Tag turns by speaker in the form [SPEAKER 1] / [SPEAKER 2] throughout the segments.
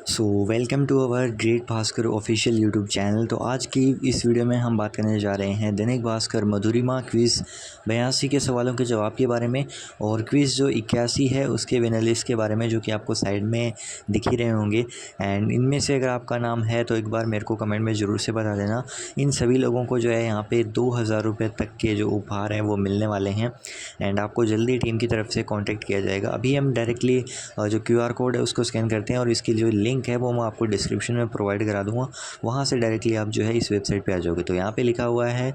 [SPEAKER 1] So welcome to our great Bhaskar official YouTube channel. तो आज की इस वीडियो में हम बात करने जा रहे हैं दैनिक भास्कर मधुरिमा क्विज़ 82 के सवालों के जवाब के बारे में, और क्विज़ जो 81 है उसके विनर लिस्ट के बारे में, जो कि आपको साइड में दिख ही रहे होंगे। एंड इनमें से अगर आपका नाम है तो एक बार मेरे को कमेंट में ज़रूर से बता देना। इन सभी लोगों को जो है यहाँ पे 2000 रुपये तक के जो उपहार हैं वो मिलने वाले हैं, एंड आपको जल्दी टीम की तरफ से कॉन्टैक्ट किया जाएगा। अभी हम डायरेक्टली जो QR कोड है उसको स्कैन करते हैं, और इसकी जो लिंक है वो मैं आपको डिस्क्रिप्शन में प्रोवाइड करा दूँगा। वहाँ से डायरेक्टली आप जो है इस वेबसाइट पे आ जाओगे। तो यहाँ पे लिखा हुआ है,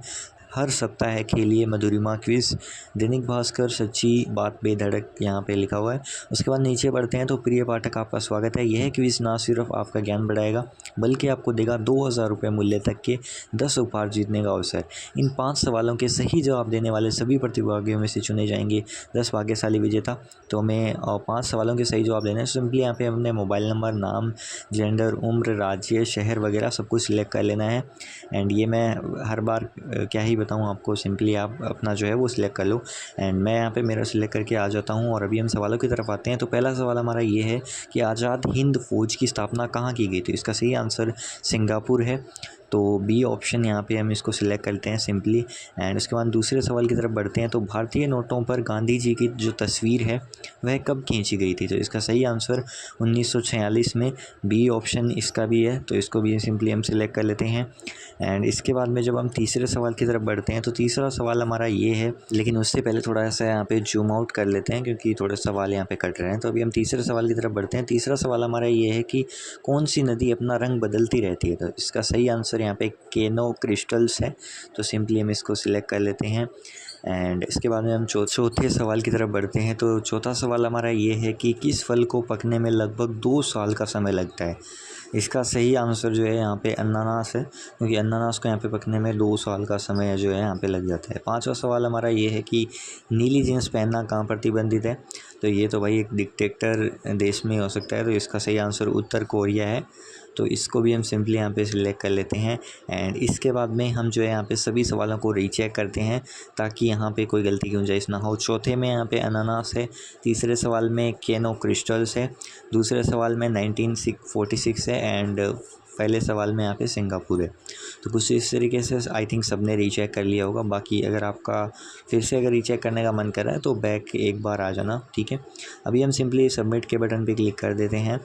[SPEAKER 1] हर सप्ताह खेलिए मधुरिमा क्विज़, दैनिक भास्कर सच्ची बात बेधड़क, यहाँ पे लिखा हुआ है। उसके बाद नीचे बढ़ते हैं तो प्रिय पाठक आपका स्वागत है। यह क्विज़ ना सिर्फ आपका ज्ञान बढ़ाएगा बल्कि आपको देगा 2000 रुपये मूल्य तक के 10 उपहार जीतने का अवसर। इन 5 सवालों के सही जवाब देने वाले सभी प्रतिभागियों में से चुने जाएंगे 10 भाग्यशाली विजेता। तो हमें 5 सवालों के सही जवाब देने हैं। सिंपली यहाँ पे हमने मोबाइल नंबर, नाम, जेंडर, उम्र, राज्य, शहर वगैरह सब कुछ सिलेक्ट कर लेना है। एंड ये मैं हर बार क्या ही बताऊँ आपको, सिंपली आप अपना जो है वो सिलेक्ट कर लो। एंड मैं यहाँ पे मेरा सिलेक्ट करके आ जाता हूँ, और अभी हम सवालों की तरफ आते हैं। तो पहला सवाल हमारा ये है कि आज़ाद हिंद फ़ौज की स्थापना कहाँ की गई थी। इसका सही आंसर सिंगापुर है। तो बी ऑप्शन यहाँ पे हम इसको सिलेक्ट करते हैं सिंपली। एंड उसके बाद दूसरे सवाल की तरफ बढ़ते हैं। तो भारतीय नोटों पर गांधी जी की जो तस्वीर है वह कब खींची गई थी। तो इसका सही आंसर 1946 में, बी ऑप्शन इसका भी है। तो इसको भी सिंपली हम सिलेक्ट कर लेते हैं। एंड इसके बाद में जब हम तीसरे सवाल की तरफ बढ़ते हैं तो तीसरा सवाल हमारा ये है, लेकिन उससे पहले थोड़ा सा यहाँ पे जूम आउट कर लेते हैं क्योंकि थोड़े सवाल यहाँ पे कट रहे हैं। तो अभी हम तीसरे सवाल की तरफ बढ़ते हैं। तीसरा सवाल हमारा ये है कि कौन सी नदी अपना रंग बदलती रहती है। तो इसका सही आंसर यहाँ पे केनो क्रिस्टल्स है। तो सिंपली हम इसको सिलेक्ट कर लेते हैं। एंड इसके बाद में हम चौथे सवाल की तरफ बढ़ते हैं। तो चौथा सवाल हमारा ये है कि किस फल को पकने में लगभग 2 साल का समय लगता है। इसका सही आंसर जो है यहाँ पे अनानास है, क्योंकि अनानास को यहाँ पे पकने में 2 साल का समय जो है यहाँ पे लग जाता है। पांचवा सवाल हमारा ये है कि नीली जीन्स पहनना कहाँ प्रतिबंधित है। तो ये तो भाई एक डिक्टेटर देश में हो सकता है। तो इसका सही आंसर उत्तर कोरिया है। तो इसको भी हम सिंपली यहाँ पे सिलेक्ट कर लेते हैं। एंड इसके बाद में हम जो है यहाँ पे सभी सवालों को रीचेक करते हैं ताकि यहाँ पे कोई गलती की गुंजाइश ना हो। चौथे में यहाँ पे अनानास है, तीसरे सवाल में केनो क्रिस्टल्स है, दूसरे सवाल में 1946 है, एंड पहले सवाल में यहाँ पे सिंगापुर है। तो कुछ इस तरीके से आई थिंक सब ने रीचेक कर लिया होगा। बाकी अगर आपका फिर से अगर रीचेक करने का मन कर रहा है तो बैक एक बार आ जाना, ठीक है। अभी हम सिंपली सबमिट के बटन पे क्लिक कर देते हैं,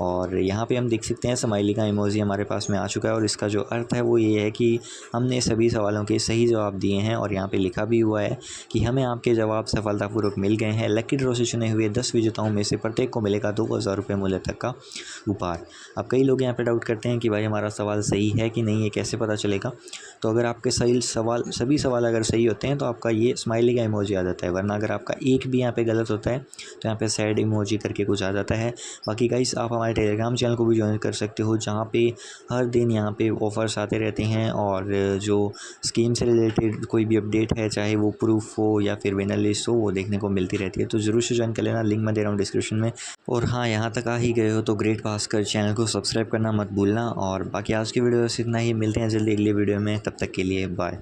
[SPEAKER 1] और यहाँ पे हम देख सकते हैं स्माइली का इमोजी हमारे पास में आ चुका है। और इसका जो अर्थ है वो ये है कि हमने सभी सवालों के सही जवाब दिए हैं, और यहाँ पे लिखा भी हुआ है कि हमें आपके जवाब सफलतापूर्वक मिल गए हैं। लकी ड्रॉ से चुने हुए 10 विजेताओं में से प्रत्येक को मिलेगा 2000 रुपये मूल्य तक का उपहार। अब कई लोग यहाँ पे डाउट करते हैं कि भाई हमारा सवाल सही है कि नहीं, ये कैसे पता चलेगा। तो अगर आपके सभी सवाल अगर सही होते हैं तो आपका ये स्माइली का इमोजी आ जाता है, वरना अगर आपका एक भी यहाँ पे गलत होता है तो यहाँ पे सैड इमोजी करके कुछ आ जाता है। बाकी गाइस आप हमारे टेलीग्राम चैनल को भी ज्वाइन कर सकते हो, जहाँ पे हर दिन यहाँ पे ऑफ़र्स आते रहते हैं, और जो स्कीम से रिलेटेड कोई भी अपडेट है, चाहे वो प्रूफ हो या फिर विनर लिस्ट हो, वो देखने को मिलती रहती है। तो ज़रूर से ज्वाइन कर लेना, लिंक मैं दे रहा हूँ डिस्क्रिप्शन में। और हाँ, यहाँ तक आ ही गए हो तो ग्रेट भास्कर चैनल को सब्सक्राइब करना मत भूलना। और बाकी आज की वीडियो बस इतना ही, मिलते हैं जल्दी अगली वीडियो में, तब तक के लिए बाय।